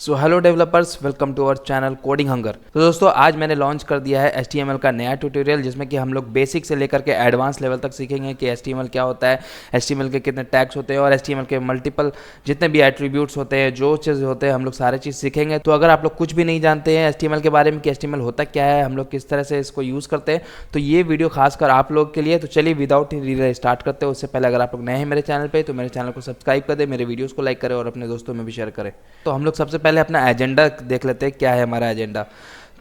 So hello developers, welcome to our channel Coding Hunger. तो दोस्तों, आज मैंने लॉन्च कर दिया है HTML का नया ट्यूटोरियल, जिसमें कि हम लोग बेसिक से लेकर के एडवांस लेवल तक सीखेंगे कि HTML क्या होता है, HTML के कितने टैग्स होते हैं और HTML के मल्टीपल जितने भी एट्रीब्यूट्स होते हैं, जो चीज़ होते हैं, हम लोग सारे चीज़ सीखेंगे। तो अगर आप लोग कुछ भी नहीं जानते हैं HTML के बारे में कि HTML होता क्या है, हम लोग किस तरह से इसको यूज़ करते हैं, तो ये वीडियो खासकर आप लोग के लिए। तो चलिए विदाउट डिले स्टार्ट करते हैं। उससे पहले अगर आप लोग नए हैं मेरे चैनल पर, तो मेरे चैनल को सब्सक्राइब कर दें, मेरे वीडियोज़ को लाइक करें और अपने दोस्तों में भी शेयर करें। तो हम लोग सबसे पहले अपना एजेंडा देख लेते हैं, क्या है हमारा एजेंडा।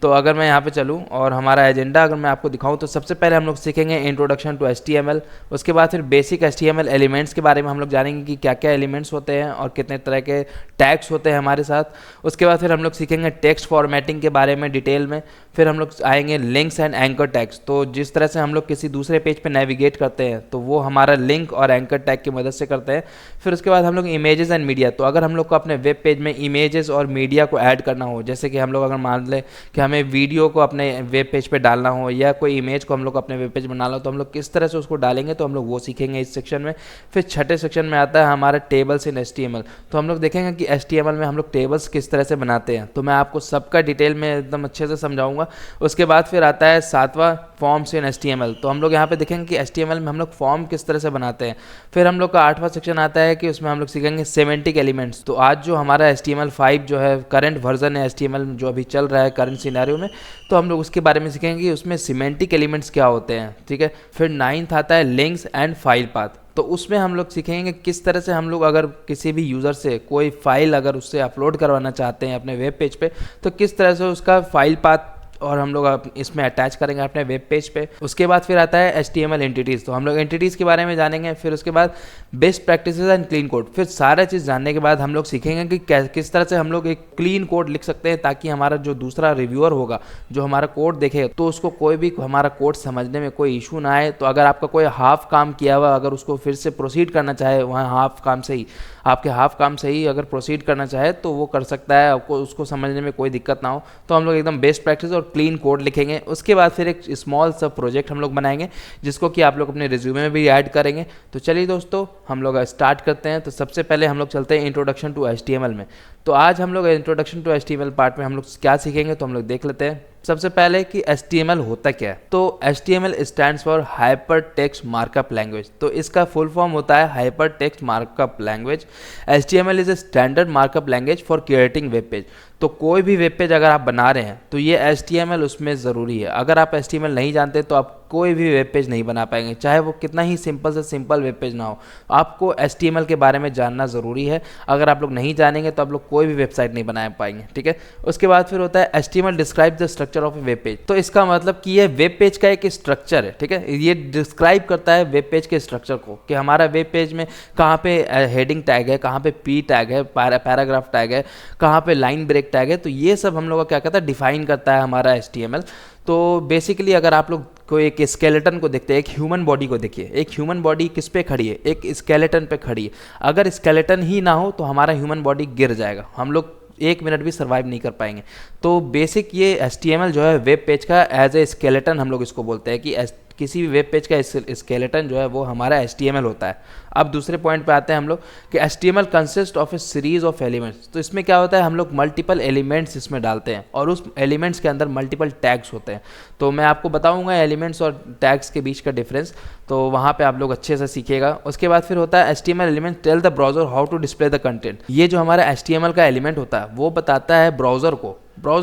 तो अगर मैं यहाँ पे चलूँ और हमारा एजेंडा अगर मैं आपको दिखाऊँ, तो सबसे पहले हम लोग सीखेंगे इंट्रोडक्शन टू HTML। उसके बाद फिर बेसिक HTML एलिमेंट्स के बारे में हम लोग जानेंगे कि क्या क्या एलिमेंट्स होते हैं और कितने तरह के टैग्स होते हैं हमारे साथ। उसके बाद फिर हम लोग सीखेंगे टेक्स्ट फॉर्मेटिंग के बारे में डिटेल में। फिर हम लोग आएंगे लिंक्स एंड एंकर टैग्स। तो जिस तरह से हम लोग किसी दूसरे पेज पे नेविगेट करते हैं, तो वो हमारा लिंक और एंकर टैग की मदद से करते हैं। फिर उसके बाद हम लोग इमेजेस एंड मीडिया। तो अगर हम लोग को अपने वेब पेज में इमेजेस और मीडिया को ऐड करना हो, जैसे कि हम लोग अगर मान लें कि हमें वीडियो को अपने वेब पेज पे डालना हो या कोई इमेज को हम लोग अपने वेब पेज में डालना हो, तो हम लोग किस तरह से उसको डालेंगे, तो हम लोग वो सीखेंगे इस सेक्शन में। फिर छठे सेक्शन में आता है हमारा टेबल्स इन HTML। तो हम लोग देखेंगे कि HTML में हम लोग टेबल्स किस तरह से बनाते हैं। तो मैं आपको सबका डिटेल में एकदम अच्छे से समझाऊंगा। उसके बाद फिर आता है सातवां फॉर्म्स इन HTML। तो हम लोग यहाँ पे देखेंगे कि HTML में हम लोग फॉर्म किस तरह से बनाते हैं। फिर हम लोग का आठवां सेक्शन आता है कि उसमें हम लोग सीखेंगे सिमेंटिक एलिमेंट्स। तो आज जो हमारा HTML5 जो है करंट वर्जन है HTML जो अभी चल रहा है करंट सिनेरियो में, तो हम लोग उसके बारे में सीखेंगे कि उसमें सिमेंटिक एलिमेंट्स क्या होते हैं। ठीक है। फिर नाइन्थ आता है लिंक्स एंड फाइल पाथ। तो उसमें हम लोग सीखेंगे किस तरह से हम लोग अगर किसी भी यूज़र से कोई फाइल अगर उससे अपलोड करवाना चाहते हैं अपने वेब पेज पे, तो किस तरह से उसका फाइल पाथ और हम लोग इसमें अटैच करेंगे अपने वेब पेज पे। उसके बाद फिर आता है HTML एंटिटीज़। तो हम लोग एंटिटीज़ के बारे में जानेंगे। फिर उसके बाद best practices and clean code. फिर सारा चीज़ जानने के बाद हम लोग सीखेंगे कि किस तरह से हम लोग एक क्लीन कोड लिख सकते हैं, ताकि हमारा जो दूसरा रिव्यूअर होगा, जो हमारा कोड देखेगा, तो उसको कोई भी हमारा कोड समझने में कोई इशू ना आए। तो अगर आपका कोई हाफ काम किया हुआ अगर उसको फिर से प्रोसीड करना चाहे, वहाँ हाफ काम से ही आपके हाफ काम से ही अगर प्रोसीड करना चाहे, तो वो कर सकता है, आपको उसको समझने में कोई दिक्कत ना हो। तो हम लोग एकदम बेस्ट प्रैक्टिस और क्लीन कोड लिखेंगे। उसके बाद फिर एक स्मॉल सा प्रोजेक्ट हम लोग बनाएंगे, जिसको कि आप लोग अपने रिज्यूमे में भी ऐड करेंगे। तो चलिए दोस्तों, हम लोग स्टार्ट करते हैं। तो सबसे पहले हम लोग चलते हैं इंट्रोडक्शन टू HTML में। तो आज हम लोग इंट्रोडक्शन टू HTML पार्ट में हम लोग क्या सीखेंगे, तो हम लोग देख लेते हैं। सबसे पहले कि HTML होता क्या है। तो HTML stands for hyper text markup language. तो इसका फुल फॉर्म होता है hyper text markup language. HTML is a standard markup language for creating web page. तो कोई भी वेब पेज अगर आप बना रहे हैं, तो ये HTML उसमें ज़रूरी है। अगर आप HTML नहीं जानते, तो आप कोई भी वेब पेज नहीं बना पाएंगे, चाहे वो कितना ही सिंपल से सिंपल वेब पेज ना हो। आपको HTML के बारे में जानना ज़रूरी है। अगर आप लोग नहीं जानेंगे, तो आप लोग कोई भी वेबसाइट नहीं बना पाएंगे। ठीक है। उसके बाद फिर होता है HTML describe the structure of A web page. तो इसका मतलब कि ये वेब पेज का एक स्ट्रक्चर है। ठीक है। ये डिस्क्राइब करता है वेब पेज के स्ट्रक्चर को, कि हमारा वेब पेज में कहाँ पे हेडिंग टैग है, कहाँ पे P टैग है, पैराग्राफ टैग है, कहाँ पे लाइन ब्रेक टैग है। तो ये सब हम लोग का क्या कहता है, डिफाइन करता है हमारा HTML। तो बेसिकली अगर आप लोग को एक स्केलेटन को देखते हैं, एक ह्यूमन बॉडी को देखिए, एक ह्यूमन बॉडी किस पे खड़ी है, एक स्केलेटन पे खड़ी है। अगर स्केलेटन ही ना हो, तो हमारा ह्यूमन बॉडी गिर जाएगा, हम लोग 1 मिनट भी सर्वाइव नहीं कर पाएंगे। तो बेसिक ये HTML जो है वेब पेज का एज ए स्केलेटन हम लोग इसको बोलते हैं, कि किसी भी वेब पेज का स्केलेटन जो है वो हमारा HTML होता है। अब दूसरे पॉइंट पे आते हैं हम लोग कि HTML consist of A series of elements. तो इसमें क्या होता है, हम लोग मल्टीपल एलिमेंट्स इसमें डालते हैं और उस एलिमेंट्स के अंदर मल्टीपल टैग्स होते हैं। तो मैं आपको बताऊंगा एलिमेंट्स और टैग्स के बीच का डिफरेंस, तो वहाँ पे आप लोग अच्छे से सीखिएगा। उसके बाद फिर होता है HTML element tell the browser how to display the content. ये जो हमारा HTML का एलिमेंट होता है, वो बताता है ब्राउजर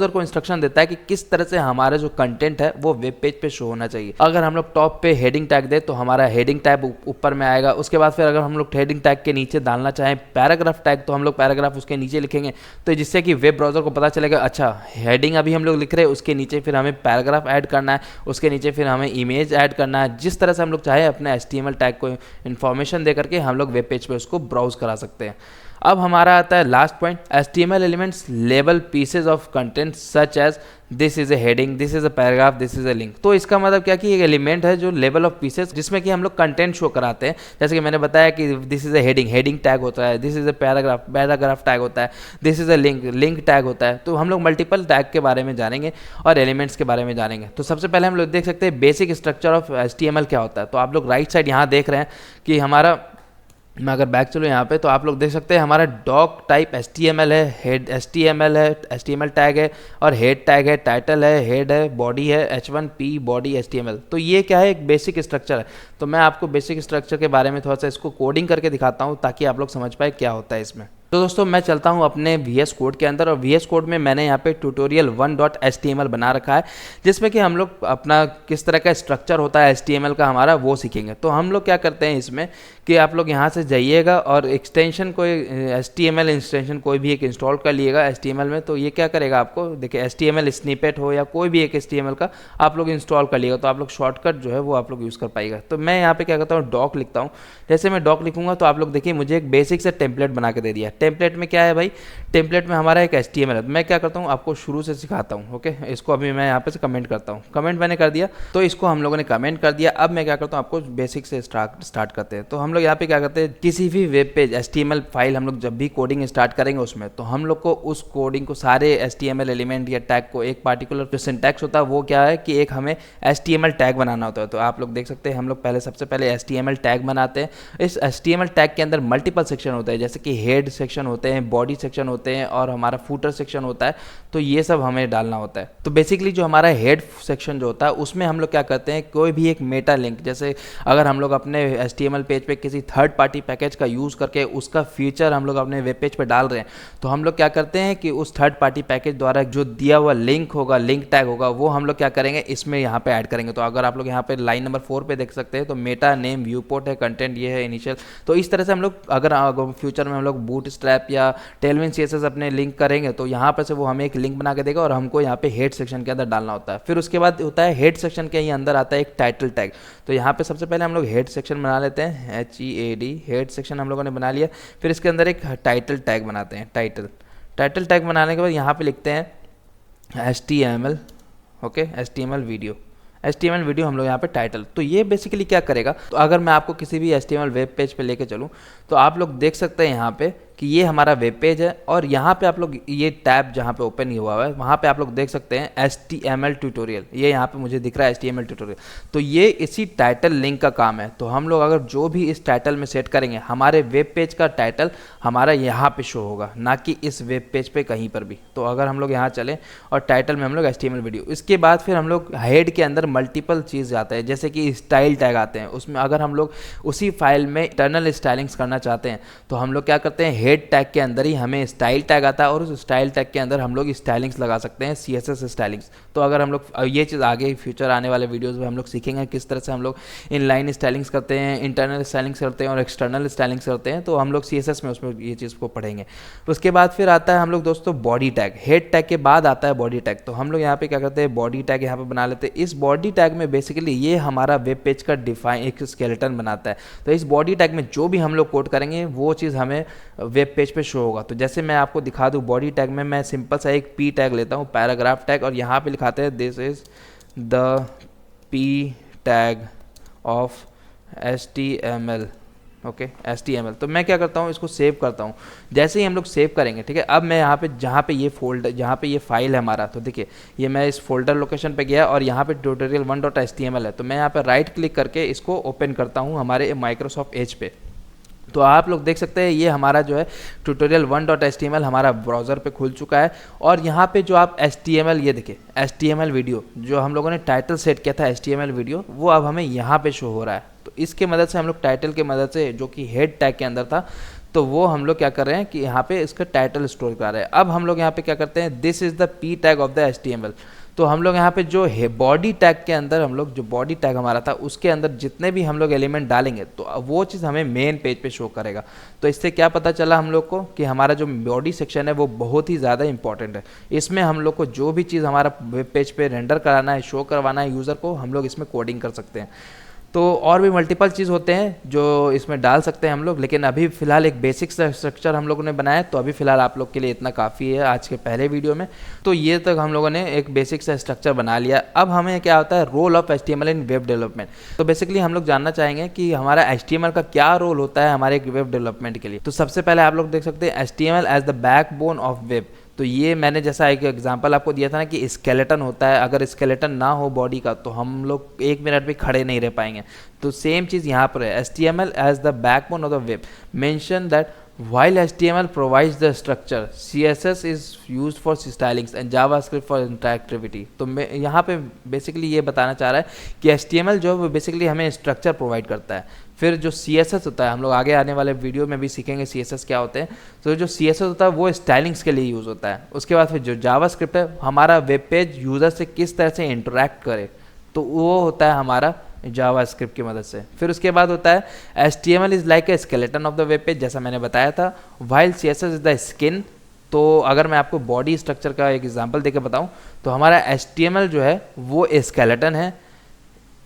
को इंस्ट्रक्शन देता है कि किस तरह से हमारा जो कंटेंट है वो वेब पेज पे शो होना चाहिए। अगर हम लोग टॉप पे हेडिंग टैग दे, तो हमारा हेडिंग टैग ऊपर में आएगा। उसके बाद फिर अगर हम लोग हेडिंग टैग के नीचे डालना चाहें पैराग्राफ टैग, तो हम लोग पैराग्राफ उसके नीचे लिखेंगे, तो जिससे कि वेब ब्राउजर को पता चलेगा, अच्छा हेडिंग अभी हम लोग लिख रहे हैं, उसके नीचे फिर हमें पैराग्राफ ऐड करना है, उसके नीचे फिर हमें इमेज ऐड करना है। जिस तरह से हम लोग चाहे अपने HTML टैग को इन्फॉर्मेशन दे करके हम लोग वेब पेज पे उसको ब्राउज करा सकते हैं। अब हमारा आता है last point, HTML elements label pieces of content such as this is a heading, this is a paragraph, this is a link. तो इसका मतलब क्या कि एक एलिमेंट है जो लेवल ऑफ पीसेज, जिसमें कि हम लोग कंटेंट शो कराते हैं। जैसे कि मैंने बताया कि this is a heading tag होता है, this is a paragraph tag होता है, this is a link tag होता है। तो हम लोग मल्टीपल टैग के बारे में जानेंगे और एलिमेंट्स के बारे में जानेंगे। तो सबसे पहले हम लोग देख सकते हैं बेसिक स्ट्रक्चर ऑफ HTML क्या होता है। तो आप लोग राइट साइड यहाँ देख रहे हैं कि हमारा मैं अगर बैक चलूँ यहाँ पे तो आप लोग देख सकते हैं हमारा डॉक टाइप HTML है, हेड HTML है, HTML टैग है, और हेड टैग है, टाइटल है, हेड है, बॉडी है, H1P बॉडी HTML। तो ये क्या है, एक बेसिक स्ट्रक्चर है। तो मैं आपको बेसिक स्ट्रक्चर के बारे में थोड़ा सा इसको कोडिंग करके दिखाता हूँ ताकि आप लोग समझ पाए क्या होता है इसमें। तो दोस्तों मैं चलता हूँ अपने VS कोड के अंदर, और VS कोड में मैंने यहाँ पे ट्यूटोरियल 1.html बना रखा है, जिसमें कि हम लोग अपना किस तरह का स्ट्रक्चर होता है HTML का हमारा वो सीखेंगे। तो हम लोग क्या करते हैं इसमें कि आप लोग यहाँ से जाइएगा और एक्सटेंशन कोई HTML एक्सटेंशन कोई भी एक इंस्टॉल कर लिएगा HTML में। तो ये क्या करेगा, आपको देखिए HTML स्निपेट हो या कोई भी एक HTML का आप लोग इंस्टॉल कर लिएगा, तो आप लोग शॉर्टकट जो है वो आप लोग यूज़ कर पाएगा। तो मैं यहाँ पे क्या करता हूँ, डॉक लिखता हूँ। जैसे मैं डॉक लिखूंगा तो आप लोग देखिए मुझे एक बेसिक से टेम्पलेट बना के दे दिया। टेम्पलेट में क्या है भाई, टेम्पलेट में हमारा एक HTML है। मैं क्या करता हूँ, आपको शुरू से सिखाता हूँ। ओके, इसको अभी मैं यहाँ पे से कमेंट करता हूँ। कमेंट मैंने कर दिया, तो इसको हम लोगों ने कमेंट कर दिया। अब मैं क्या करता हूँ, आपको बेसिक से स्टार्ट करते हैं। तो हम लोग यहाँ पे क्या करते हैं, किसी भी वेब पेज HTML फाइल हम लोग जब भी कोडिंग स्टार्ट करेंगे उसमें, तो हम लोग को उस कोडिंग को सारे HTML एलिमेंट या टैग को एक पार्टिकुलर जो सिंटैक्स होता है वो क्या है कि एक हमें HTML टैग बनाना होता है। तो आप लोग देख सकते हैं हम लोग सबसे पहले HTML टैग बनाते हैं। इस HTML टैग के अंदर मल्टीपल सेक्शन होते हैं, जैसे कि हेड सेक्शन होते हैं, बॉडी सेक्शन होते हैं, और हमारा फूटर सेक्शन होता है। तो ये सब हमें डालना होता है। तो बेसिकली जो हमारा हेड सेक्शन जो होता है उसमें हम लोग क्या करते हैं, कोई भी एक मेटा लिंक, जैसे अगर हम लोग अपने HTML पेज पे किसी थर्ड पार्टी पैकेज का यूज़ करके उसका फीचर हम लोग अपने वेब पेज पे डाल रहे हैं, तो हम लोग क्या करते हैं कि उस थर्ड पार्टी पैकेज द्वारा जो दिया हुआ लिंक होगा, लिंक टैग होगा, वो हम लोग क्या करेंगे इसमें यहाँ पे ऐड करेंगे। तो अगर आप लोग यहाँ पे लाइन नंबर 4 पे देख सकते हैं, तो मेटा नेम व्यूपोर्ट है, कंटेंट ये है इनिशियल। तो इस तरह से हम लोग अगर फ्यूचर में हम लोग बूटस्ट्रैप या टेलविन CSS अपने लिंक करेंगे, तो यहाँ पर से वो हमें एक लिंक बना के देगा और हमको यहाँ पे हेड सेक्शन के अंदर डालना होता है। फिर उसके बाद होता है हेड सेक्शन के ही अंदर आता है एक टाइटल टैग। तो यहाँ पे सबसे पहले हम लोग हेड सेक्शन बना लेते हैं, HEAD हेड सेक्शन हम लोगों ने बना लिया। फिर इसके अंदर एक टाइटल टैग बनाते हैं, टाइटल टैग बनाने के बाद यहाँ पे लिखते हैं HTML, ओके, HTML वीडियो हम लोग यहाँ पे टाइटल। तो ये बेसिकली क्या करेगा, तो अगर मैं आपको किसी भी HTML वेब पेज पे लेके चलूँ, तो आप लोग देख सकते हैं यहाँ पे कि ये हमारा वेब पेज है, और यहाँ पे आप लोग ये टैब जहाँ पे ओपन हुआ है वहाँ पे आप लोग देख सकते हैं HTML ट्यूटोरियल। ये यहाँ पे मुझे दिख रहा है HTML ट्यूटोरियल। तो ये इसी टाइटल लिंक का काम है। तो हम लोग अगर जो भी इस टाइटल में सेट करेंगे, हमारे वेब पेज का टाइटल हमारा यहाँ पे शो होगा, ना कि इस वेब पेज पे कहीं पर भी। तो अगर हम लोग यहाँ चलें और टाइटल में हम लोग HTML वीडियो, इसके बाद फिर हम लोग हेड के अंदर मल्टीपल चीज़ आते हैं, जैसे कि स्टाइल टैग आते हैं। उसमें अगर हम लोग उसी फाइल में इंटरनल स्टाइलिंग्स करना चाहते हैं, तो हम लोग क्या करते हैं, हेड टैग के अंदर ही हमें स्टाइल टैग आता है, और उस स्टाइल टैग के अंदर हम लोग स्टाइलिंग्स लगा सकते हैं, CSS स्टाइलिंग्स। तो अगर हम लोग ये चीज़ आगे फ्यूचर आने वाले वीडियोस में हम लोग सीखेंगे किस तरह से हम लोग इनलाइन स्टाइलिंग्स करते हैं, इंटरनल स्टाइलिंग्स करते हैं और एक्सटर्नल स्टाइलिंग्स करते हैं। तो हम लोग CSS में उसमें ये चीज़ को पढ़ेंगे। उसके बाद फिर आता है हम लोग दोस्तों बॉडी टैग। हेड टैग के बाद आता है बॉडी टैग। तो हम लोग यहाँ पे क्या करते हैं, बॉडी टैग यहाँ पे बना लेते हैं। इस बॉडी टैग में बेसिकली ये हमारा वेब पेज का डिफाइन एक स्केलेटन बनाता है। तो इस बॉडी टैग में जो भी हम लोग कोड करेंगे वो चीज़ हमें वेब पेज पे शो होगा। तो जैसे मैं आपको दिखा दूँ, बॉडी टैग में मैं सिंपल सा एक P टैग लेता हूँ, पैराग्राफ टैग, और यहाँ पे लिखाते हैं this is the P tag of HTML, okay, HTML। तो मैं क्या करता हूँ, इसको सेव करता हूँ। जैसे ही हम लोग सेव करेंगे, ठीक है, अब मैं यहाँ पे जहाँ पे ये फोल्डर, जहाँ पे ये फाइल है हमारा, तो देखिए ये मैं इस फोल्डर लोकेशन पे गया और यहाँ पे tutorial1.html है। तो मैं यहाँ पे राइट क्लिक करके इसको ओपन करता हूँ हमारे माइक्रोसॉफ्ट एज पे। तो आप लोग देख सकते हैं ये हमारा जो है tutorial1.html हमारा ब्राउज़र पे खुल चुका है। और यहाँ पे जो आप HTML, ये देखिए HTML वीडियो जो हम लोगों ने टाइटल सेट किया था HTML वीडियो, वो अब हमें यहाँ पे शो हो रहा है। तो इसके मदद से हम लोग टाइटल के मदद से, जो कि हेड टैग के अंदर था, तो वो हम लोग क्या कर रहे हैं कि यहाँ पे इसका टाइटल स्टोर कर रहे हैं। अब हम लोग यहाँ पे क्या करते हैं, this is the P tag of the HTML। तो हम लोग यहाँ पे जो है बॉडी टैग के अंदर, हम लोग जो बॉडी टैग हमारा था उसके अंदर जितने भी हम लोग एलिमेंट डालेंगे, तो वो चीज़ हमें मेन पेज पे शो करेगा। तो इससे क्या पता चला हम लोग को कि हमारा जो बॉडी सेक्शन है वो बहुत ही ज़्यादा इंपॉर्टेंट है। इसमें हम लोग को जो भी चीज़ हमारा वेब पेज पे रेंडर कराना है, शो करवाना है यूज़र को, हम लोग इसमें कोडिंग कर सकते हैं। तो और भी मल्टीपल चीज़ होते हैं जो इसमें डाल सकते हैं हम लोग, लेकिन अभी फ़िलहाल एक बेसिक स्ट्रक्चर हम लोगों ने बनाया, तो अभी फ़िलहाल आप लोग के लिए इतना काफ़ी है आज के पहले वीडियो में। तो ये तक हम लोगों ने एक बेसिक सा स्ट्रक्चर बना लिया। अब हमें क्या होता है, role of HTML in web development. तो बेसिकली हम लोग जानना चाहेंगे कि हमारा HTML का क्या रोल होता है हमारे वेब डेवलपमेंट के लिए। तो सबसे पहले आप लोग देख सकते हैं HTML as the backbone of web. तो ये मैंने जैसा एक एग्जांपल आपको दिया था ना कि स्केलेटन होता है, अगर स्केलेटन ना हो बॉडी का तो हम लोग 1 मिनट भी खड़े नहीं रह पाएंगे। तो सेम चीज़ यहाँ पर है, HTML as the backbone of the web mention that while HTML provides the structure, CSS is used for stylings and JavaScript for interactivity। तो मैं यहाँ पे बेसिकली ये बताना चाह रहा है कि HTML जो है वो बेसिकली हमें स्ट्रक्चर प्रोवाइड करता है, फिर जो CSS होता है हम लोग आगे आने वाले वीडियो में भी सीखेंगे CSS क्या होते हैं। तो जो CSS होता है वो स्टाइलिंग्स के लिए यूज़ होता है। उसके बाद फिर जो जावास्क्रिप्ट है हमारा वेब पेज यूज़र से किस तरह से इंटरेक्ट करे, तो वो होता है हमारा जावास्क्रिप्ट की मदद से। फिर उसके बाद होता है HTML is like a skeleton of the web page, जैसा मैंने बताया था, while CSS is the skin. तो अगर मैं आपको बॉडी स्ट्रक्चर का एक एग्जांपल देके बताऊं तो हमारा HTML जो है वो स्केलेटन है,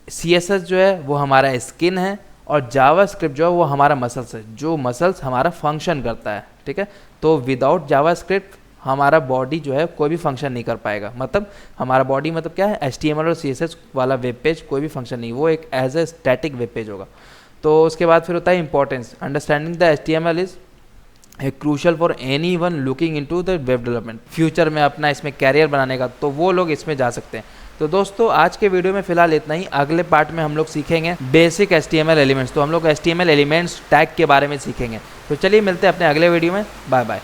CSS जो है वो हमारा स्किन है, और जावास्क्रिप्ट जो है वो हमारा मसल्स है, जो मसल्स हमारा फंक्शन करता है। ठीक है, तो विदाउट जावास्क्रिप्ट हमारा बॉडी जो है कोई भी फंक्शन नहीं कर पाएगा। मतलब हमारा बॉडी मतलब क्या है, HTML और CSS वाला वेब पेज कोई भी फंक्शन नहीं, वो एक as a static web page होगा। तो उसके बाद फिर होता है importance, understanding the HTML is crucial for anyone looking into the web development. Future में अपना इसमें कैरियर बनाने का तो वो लोग इसमें जा सकते हैं। तो दोस्तों आज के वीडियो में फिलहाल इतना ही। अगले पार्ट में हम लोग सीखेंगे बेसिक HTML एलिमेंट्स। तो हम लोग HTML एलिमेंट्स टैग के बारे में सीखेंगे। तो चलिए मिलते हैं अपने अगले वीडियो में। Bye bye.